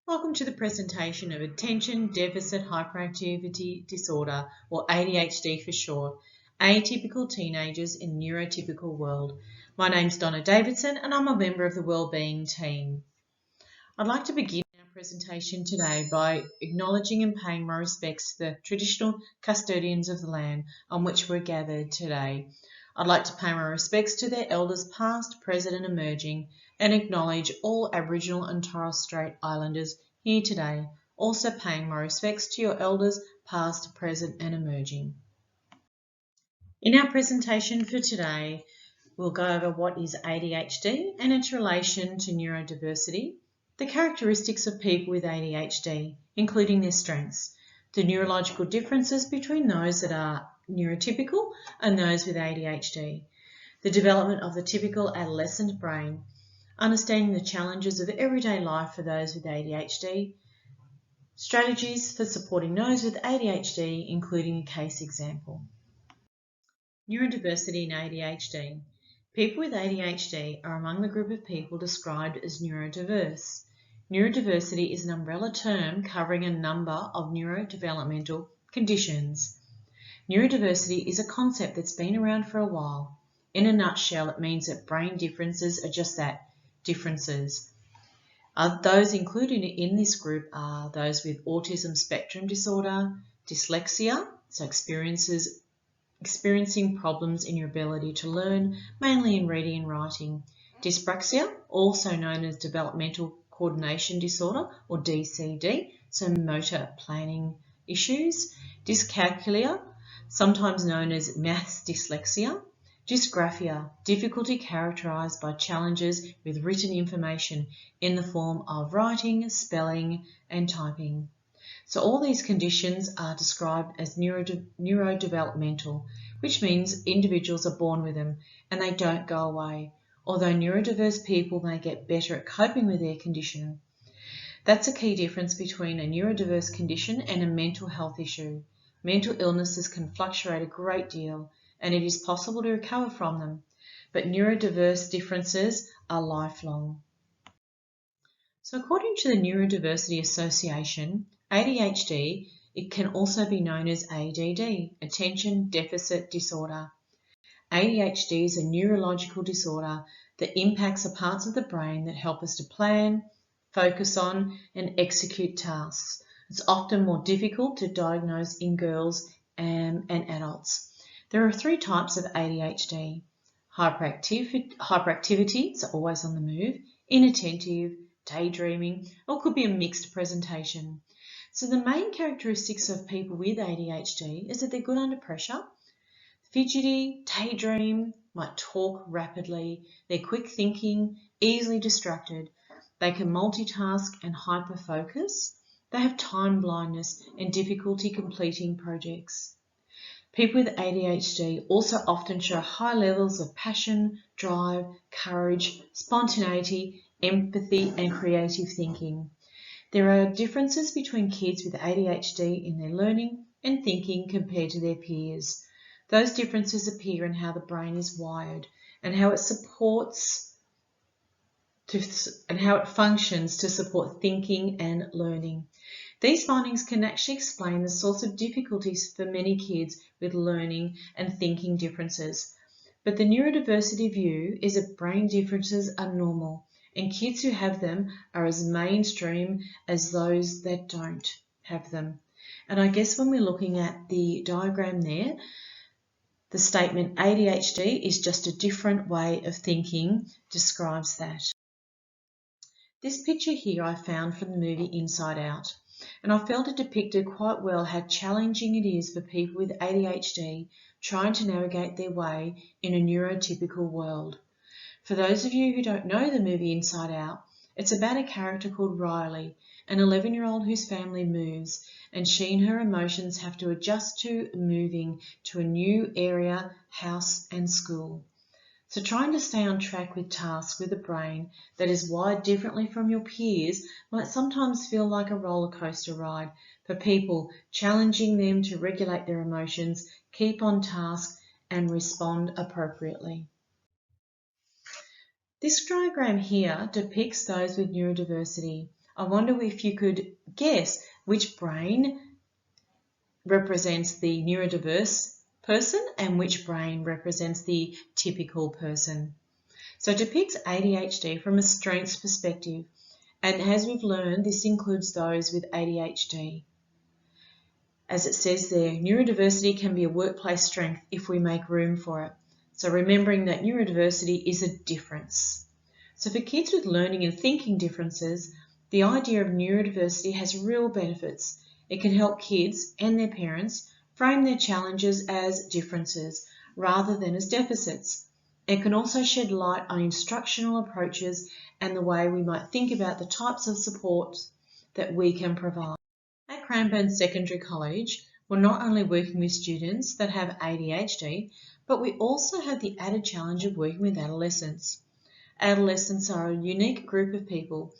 Welcome to the presentation of Attention Deficit Hyperactivity Disorder, or ADHD for short, Atypical Teenagers in Neurotypical World. My name's Donna Davidson and I'm a member of the Wellbeing team. I'd like to begin our presentation today by acknowledging and paying my respects to the traditional custodians of the land on which we're gathered today. I'd like to pay my respects to their elders past, present and emerging, and acknowledge all Aboriginal and Torres Strait Islanders here today, also paying my respects to your elders past, present and emerging. In our presentation for today, we'll go over what is ADHD and its relation to neurodiversity, the characteristics of people with ADHD, including their strengths, the neurological differences between those that are neurotypical and those with ADHD, the development of the typical adolescent brain, understanding the challenges of everyday life for those with ADHD, strategies for supporting those with ADHD, including a case example. Neurodiversity in ADHD. People with ADHD are among the group of people described as neurodiverse. Neurodiversity is an umbrella term covering a number of neurodevelopmental conditions. Neurodiversity is a concept that's been around for a while. In a nutshell, it means that brain differences are just that, differences. Those included in this group are those with autism spectrum disorder, dyslexia, so experiencing problems in your ability to learn, mainly in reading and writing, dyspraxia, also known as developmental coordination disorder or DCD, so motor planning issues, dyscalculia, sometimes known as maths dyslexia, dysgraphia, difficulty characterised by challenges with written information in the form of writing, spelling and typing. So all these conditions are described as neurodevelopmental, which means individuals are born with them and they don't go away, although neurodiverse people may get better at coping with their condition. That's a key difference between a neurodiverse condition and a mental health issue. Mental illnesses can fluctuate a great deal and it is possible to recover from them, but neurodiverse differences are lifelong. So according to the Neurodiversity Association, ADHD, it can also be known as ADD, Attention Deficit Disorder. ADHD is a neurological disorder that impacts the parts of the brain that help us to plan, focus on and execute tasks. It's often more difficult to diagnose in girls and adults. There are three types of ADHD: hyperactivity, so always on the move, inattentive, daydreaming, or could be a mixed presentation. So the main characteristics of people with ADHD is that they're good under pressure, fidgety, daydream, might talk rapidly, they're quick thinking, easily distracted, they can multitask and hyper-focus, they have time blindness and difficulty completing projects. People with ADHD also often show high levels of passion, drive, courage, spontaneity, empathy and creative thinking. There are differences between kids with ADHD in their learning and thinking compared to their peers. Those differences appear in how the brain is wired and how it functions to support thinking and learning. These findings can actually explain the source of difficulties for many kids with learning and thinking differences. But the neurodiversity view is that brain differences are normal and kids who have them are as mainstream as those that don't have them. And I guess when we're looking at the diagram there, the statement ADHD is just a different way of thinking describes that. This picture here I found from the movie Inside Out, and I felt it depicted quite well how challenging it is for people with ADHD trying to navigate their way in a neurotypical world. For those of you who don't know the movie Inside Out, it's about a character called Riley, an 11-year-old whose family moves, and she and her emotions have to adjust to moving to a new area, house and school. So trying to stay on track with tasks with a brain that is wired differently from your peers might sometimes feel like a roller coaster ride for people, challenging them to regulate their emotions, keep on task and respond appropriately. This diagram here depicts those with neurodiversity. I wonder if you could guess which brain represents the neurodiverse person and which brain represents the typical person. So it depicts ADHD from a strengths perspective, and as we've learned, this includes those with ADHD. As it says there, neurodiversity can be a workplace strength if we make room for it. So remembering that neurodiversity is a difference. So for kids with learning and thinking differences, the idea of neurodiversity has real benefits. It can help kids and their parents frame their challenges as differences rather than as deficits. It can also shed light on instructional approaches and the way we might think about the types of support that we can provide. At Cranbourne Secondary College, we're not only working with students that have ADHD, but we also have the added challenge of working with adolescents. Adolescents are a unique group of people,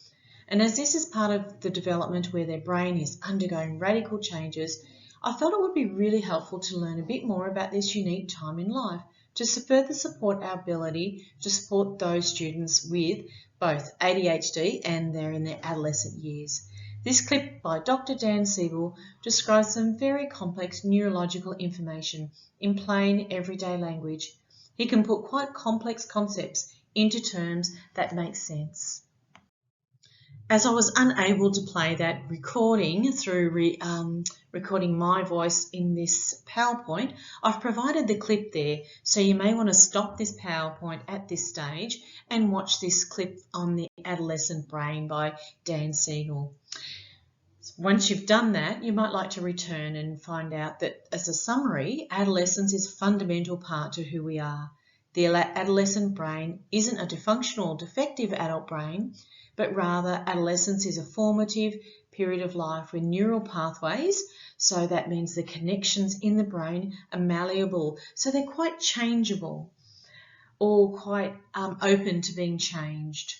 and as this is part of the development where their brain is undergoing radical changes, I felt it would be really helpful to learn a bit more about this unique time in life to further support our ability to support those students with both ADHD and they're in their adolescent years. This clip by Dr. Dan Siegel describes some very complex neurological information in plain everyday language. He can put quite complex concepts into terms that make sense. As I was unable to play that recording through recording my voice in this PowerPoint, I've provided the clip there, so you may want to stop this PowerPoint at this stage and watch this clip on the adolescent brain by Dan Siegel. Once you've done that, you might like to return and find out that, as a summary, adolescence is a fundamental part to who we are. The adolescent brain isn't a dysfunctional, defective adult brain, but rather adolescence is a formative period of life with neural pathways, so that means the connections in the brain are malleable, so they're quite changeable or quite open to being changed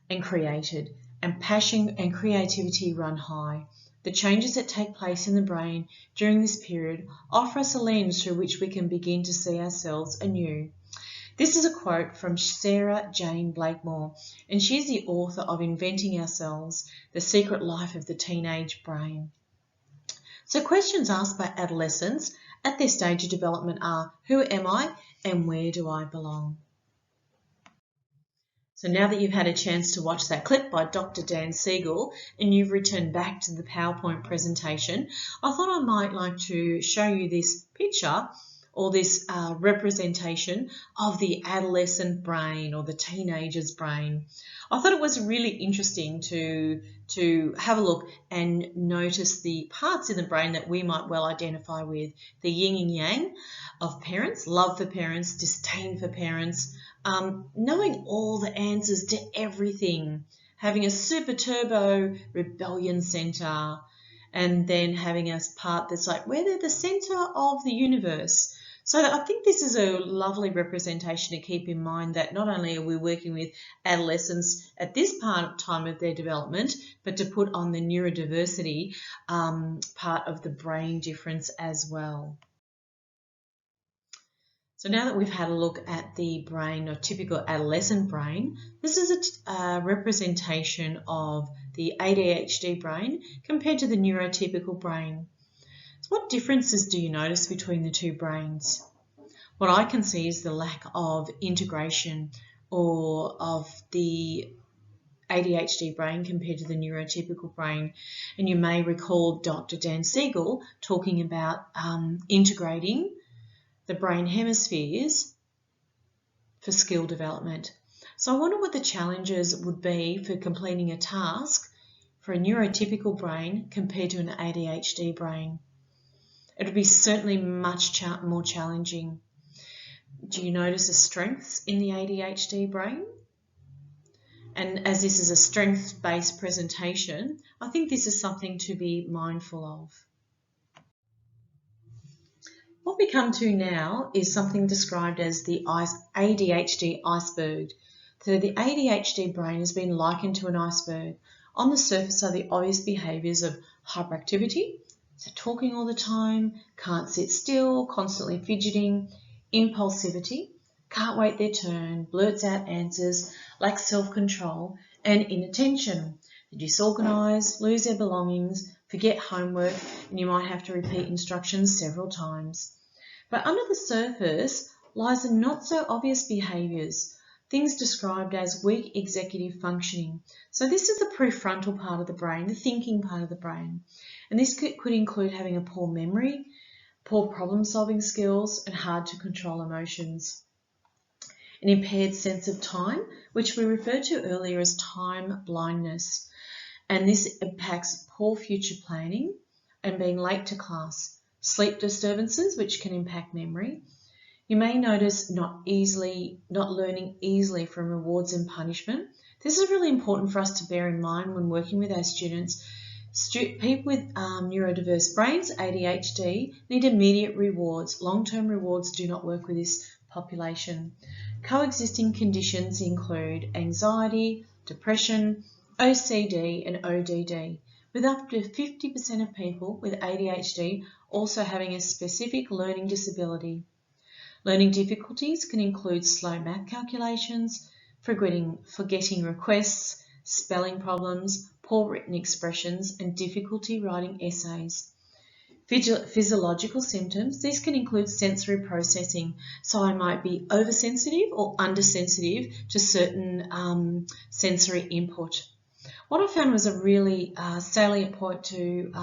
and created, and passion and creativity run high. The changes that take place in the brain during this period offer us a lens through which we can begin to see ourselves anew. This is a quote from Sarah Jane Blakemore, and she's the author of Inventing Ourselves, The Secret Life of the Teenage Brain. So questions asked by adolescents at this stage of development are, who am I and where do I belong? So now that you've had a chance to watch that clip by Dr. Dan Siegel and you've returned back to the PowerPoint presentation, I thought I might like to show you this picture or this representation of the adolescent brain or the teenager's brain. I thought it was really interesting to have a look and notice the parts in the brain that we might well identify with. The yin and yang of parents, love for parents, disdain for parents, knowing all the answers to everything, having a super turbo rebellion center, and then having a part that's like, we're the center of the universe. So I think this is a lovely representation to keep in mind that not only are we working with adolescents at this time of their development, but to put on the neurodiversity part of the brain difference as well. So now that we've had a look at the brain or typical adolescent brain, this is a representation of the ADHD brain compared to the neurotypical brain. So what differences do you notice between the two brains? What I can see is the lack of integration or of the ADHD brain compared to the neurotypical brain. And you may recall Dr. Dan Siegel talking about integrating the brain hemispheres for skill development. So I wonder what the challenges would be for completing a task for a neurotypical brain compared to an ADHD brain. It would be certainly much more challenging. Do you notice the strengths in the ADHD brain? And as this is a strengths-based presentation, I think this is something to be mindful of. What we come to now is something described as the ADHD iceberg. So the ADHD brain has been likened to an iceberg. On the surface are the obvious behaviours of hyperactivity, so talking all the time, can't sit still, constantly fidgeting, impulsivity, can't wait their turn, blurts out answers, lacks self-control, and inattention. They disorganise, lose their belongings, forget homework, and you might have to repeat instructions several times. But under the surface lies the not so obvious behaviours, things described as weak executive functioning. So this is the prefrontal part of the brain, the thinking part of the brain. And this could include having a poor memory, poor problem-solving skills, and hard to control emotions. An impaired sense of time, which we referred to earlier as time blindness. And this impacts poor future planning and being late to class. Sleep disturbances, which can impact memory. You may notice not learning easily from rewards and punishment. This is really important for us to bear in mind when working with our students. People with neurodiverse brains, ADHD, need immediate rewards. Long-term rewards do not work with this population. Coexisting conditions include anxiety, depression, OCD and ODD, with up to 50% of people with ADHD also having a specific learning disability. Learning difficulties can include slow math calculations, forgetting requests, spelling problems, poor written expressions, and difficulty writing essays. Physiological symptoms, these can include sensory processing. So I might be oversensitive or undersensitive to certain sensory input. What I found was a really salient point to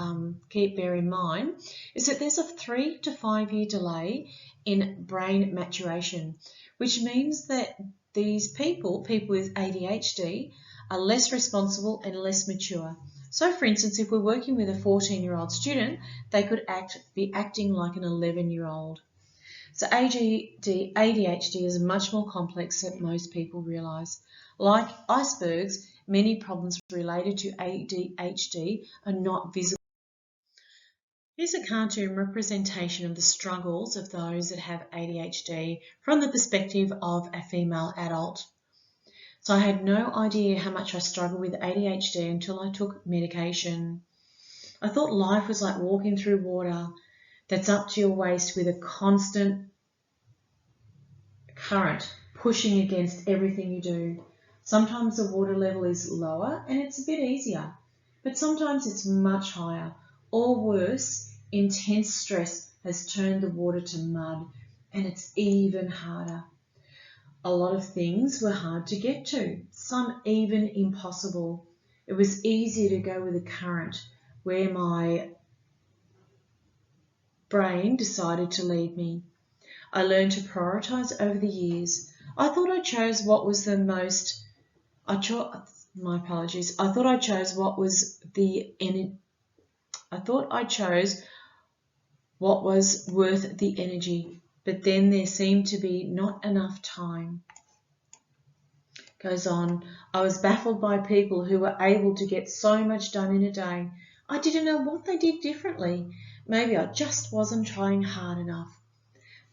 bear in mind is that there's a 3 to 5 year delay in brain maturation, which means that these people with ADHD, are less responsible and less mature. So for instance, if we're working with a 14-year-old student, they could be acting like an 11-year-old. So ADHD is much more complex than most people realise. Like icebergs, many problems related to ADHD are not visible. Here's a cartoon representation of the struggles of those that have ADHD from the perspective of a female adult. So I had no idea how much I struggled with ADHD until I took medication. I thought life was like walking through water that's up to your waist with a constant current pushing against everything you do. Sometimes the water level is lower and it's a bit easier, but sometimes it's much higher. Or worse, intense stress has turned the water to mud and it's even harder. A lot of things were hard to get to, some even impossible. It was easier to go with the current where my brain decided to lead me. I learned to prioritise over the years. I thought I chose what was the most, I thought I chose what was worth the energy, but then there seemed to be not enough time. Goes on, I was baffled by people who were able to get so much done in a day. I didn't know what they did differently. Maybe I just wasn't trying hard enough.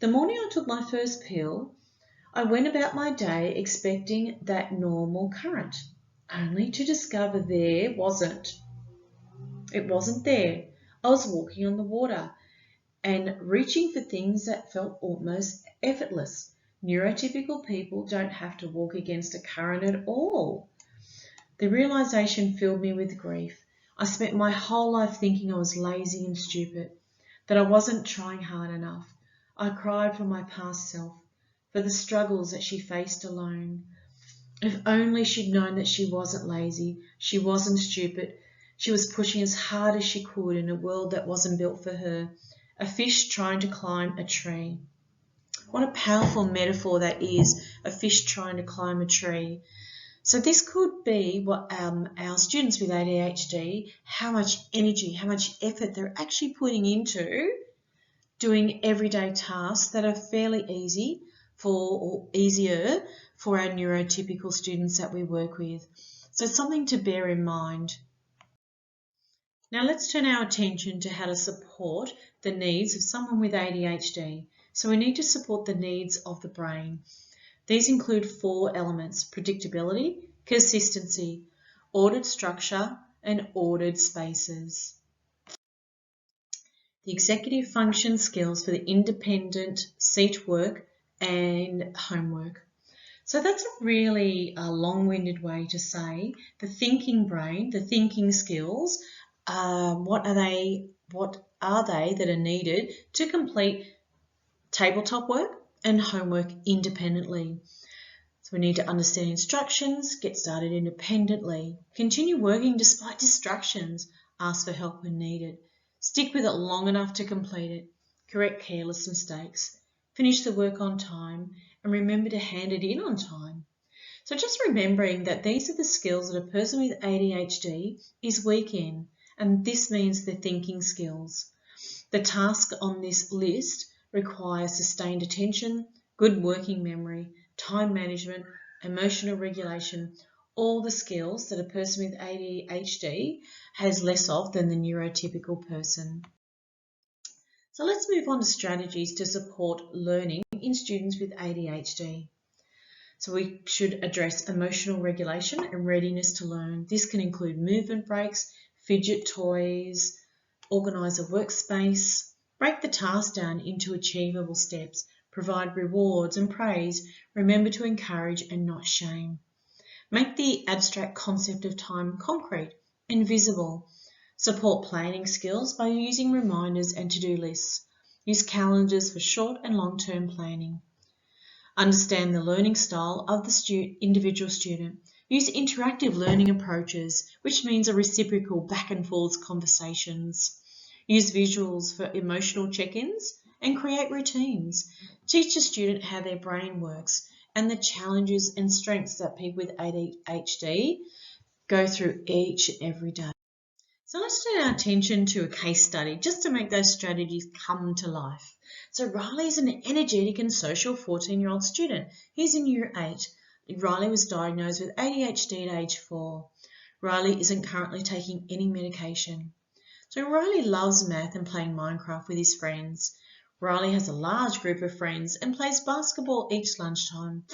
The morning I took my first pill, I went about my day expecting that normal current, only to discover it wasn't there. I was walking on the water and reaching for things that felt almost effortless. Neurotypical people don't have to walk against a current at all. The realisation filled me with grief. I spent my whole life thinking I was lazy and stupid, that I wasn't trying hard enough. I cried for my past self, for the struggles that she faced alone. If only she'd known that she wasn't lazy, she wasn't stupid. She was pushing as hard as she could in a world that wasn't built for her. A fish trying to climb a tree. What a powerful metaphor that is, a fish trying to climb a tree. So this could be what our students with ADHD, how much energy, how much effort they're actually putting into doing everyday tasks that are fairly easier for our neurotypical students that we work with. So something to bear in mind. Now let's turn our attention to how to support the needs of someone with ADHD. So we need to support the needs of the brain. These include 4 elements: predictability, consistency, ordered structure, and ordered spaces. The executive function skills for the independent seat work and homework. So that's a really long-winded way to say the thinking brain, the thinking skills, what are they that are needed to complete tabletop work and homework independently. So we need to understand instructions, get started independently, continue working despite distractions, ask for help when needed, stick with it long enough to complete it, correct careless mistakes, finish the work on time, and remember to hand it in on time. So just remembering that these are the skills that a person with ADHD is weak in, and this means the thinking skills. The tasks on this list require sustained attention, good working memory, time management, emotional regulation, all the skills that a person with ADHD has less of than the neurotypical person. So let's move on to strategies to support learning in students with ADHD. So we should address emotional regulation and readiness to learn. This can include movement breaks, fidget toys, organise a workspace, break the task down into achievable steps, provide rewards and praise, remember to encourage and not shame. Make the abstract concept of time concrete and visible. Support planning skills by using reminders and to-do lists. Use calendars for short and long-term planning. Understand the learning style of the individual student. Use interactive learning approaches, which means a reciprocal back and forth conversations. Use visuals for emotional check-ins and create routines. Teach the student how their brain works and the challenges and strengths that people with ADHD go through each and every day. So let's turn our attention to a case study just to make those strategies come to life. So Riley is an energetic and social 14-year-old student. He's in Year 8. Riley was diagnosed with ADHD at age 4. Riley isn't currently taking any medication. So Riley loves math and playing Minecraft with his friends. Riley has a large group of friends and plays basketball each lunchtime.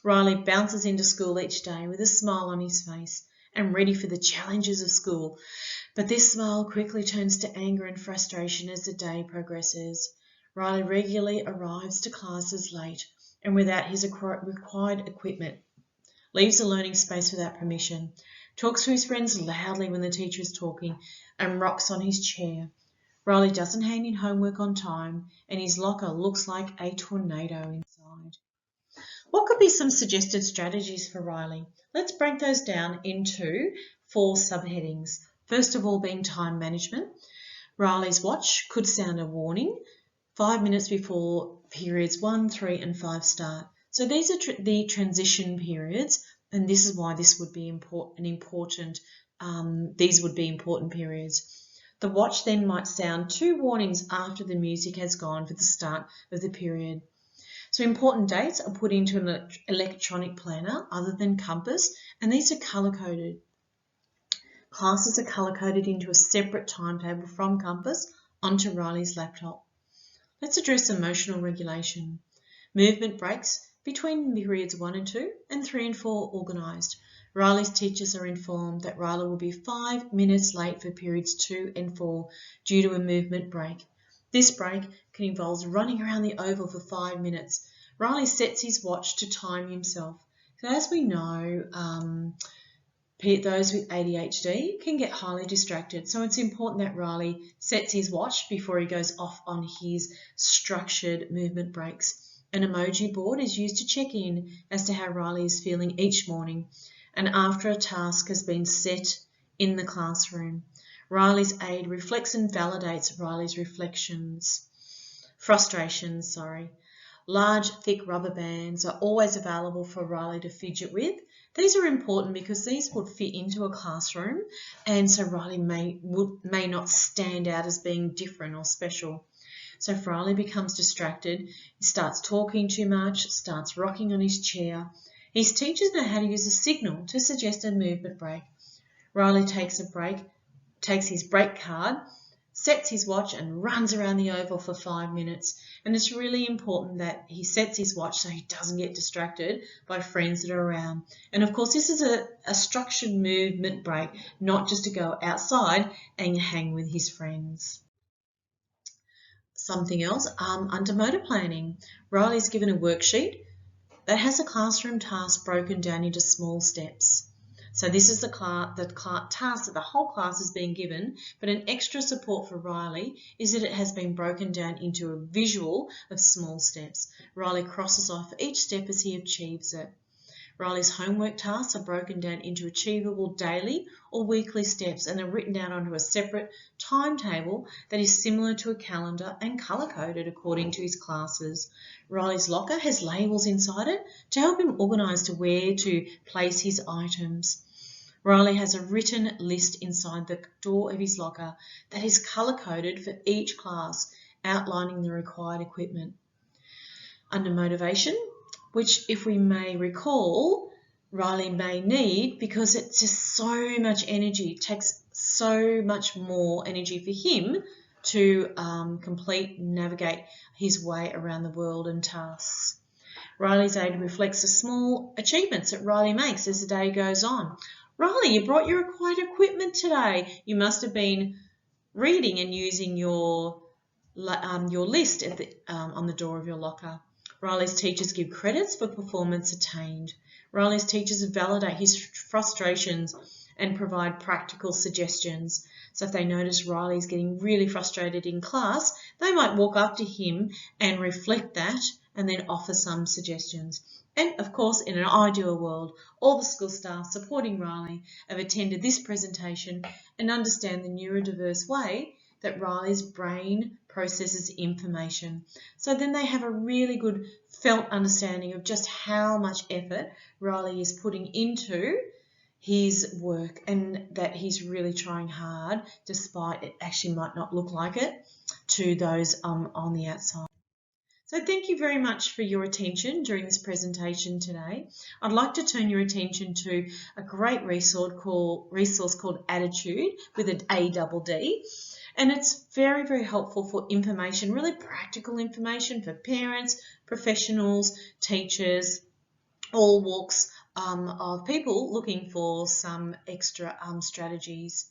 Riley bounces into school each day with a smile on his face and ready for the challenges of school. But this smile quickly turns to anger and frustration as the day progresses. Riley regularly arrives to classes late and without his required equipment, leaves the learning space without permission, talks to his friends loudly when the teacher is talking, and rocks on his chair. Riley doesn't hand in homework on time, and his locker looks like a tornado inside. What could be some suggested strategies for Riley? Let's break those down into 4 subheadings. First of all being time management. Riley's watch could sound a warning 5 minutes before periods 1, 3 and 5 start. So these are the transition periods, and this is why this would be these would be important periods. The watch then might sound 2 warnings after the music has gone for the start of the period. So important dates are put into an electronic planner other than compass, and these are colour-coded. Classes are colour-coded into a separate timetable from compass onto Riley's laptop. Let's address emotional regulation. Movement breaks between periods 1 and 2 and 3 and 4 organised. Riley's teachers are informed that Riley will be 5 minutes late for periods 2 and 4 due to a movement break. This break can involve running around the oval for 5 minutes. Riley sets his watch to time himself. So as we know, those with ADHD can get highly distracted. So it's important that Riley sets his watch before he goes off on his structured movement breaks. An emoji board is used to check in as to how Riley is feeling each morning and after a task has been set in the classroom. Riley's aid reflects and validates Riley's frustrations. Large, thick rubber bands are always available for Riley to fidget with. These are important because these would fit into a classroom, and so Riley may not stand out as being different or special. So if Riley becomes distracted, he starts talking too much, starts rocking on his chair. His teachers know how to use a signal to suggest a movement break. Riley takes his break card, sets his watch and runs around the oval for 5 minutes. And it's really important that he sets his watch so he doesn't get distracted by friends that are around. And of course, this is a structured movement break, not just to go outside and hang with his friends. Something else, under motor planning, Riley's given a worksheet that has a classroom task broken down into small steps. So this is the task that the whole class is being given, but an extra support for Riley is that it has been broken down into a visual of small steps. Riley crosses off each step as he achieves it. Riley's homework tasks are broken down into achievable daily or weekly steps and are written down onto a separate timetable that is similar to a calendar and colour-coded according to his classes. Riley's locker has labels inside it to help him organise to where to place his items. Riley has a written list inside the door of his locker that is colour-coded for each class, outlining the required equipment. Under motivation, which, if we may recall, Riley may need because it's just so much energy. It takes so much more energy for him to complete and navigate his way around the world and tasks. Riley's aid reflects the small achievements that Riley makes as the day goes on. Riley, you brought your required equipment today. You must have been reading and using your list at on the door of your locker. Riley's teachers give credits for performance attained. Riley's teachers validate his frustrations and provide practical suggestions. So if they notice Riley's getting really frustrated in class, they might walk up to him and reflect that and then offer some suggestions. And of course, in an ideal world, all the school staff supporting Riley have attended this presentation and understand the neurodiverse way that Riley's brain processes information. So then they have a really good felt understanding of just how much effort Riley is putting into his work and that he's really trying hard despite it actually might not look like it to those on the outside. So thank you very much for your attention during this presentation today. I'd like to turn your attention to a great resource called Adhd with an Adhd. And it's very, very helpful for information, really practical information for parents, professionals, teachers, all walks of people looking for some extra strategies.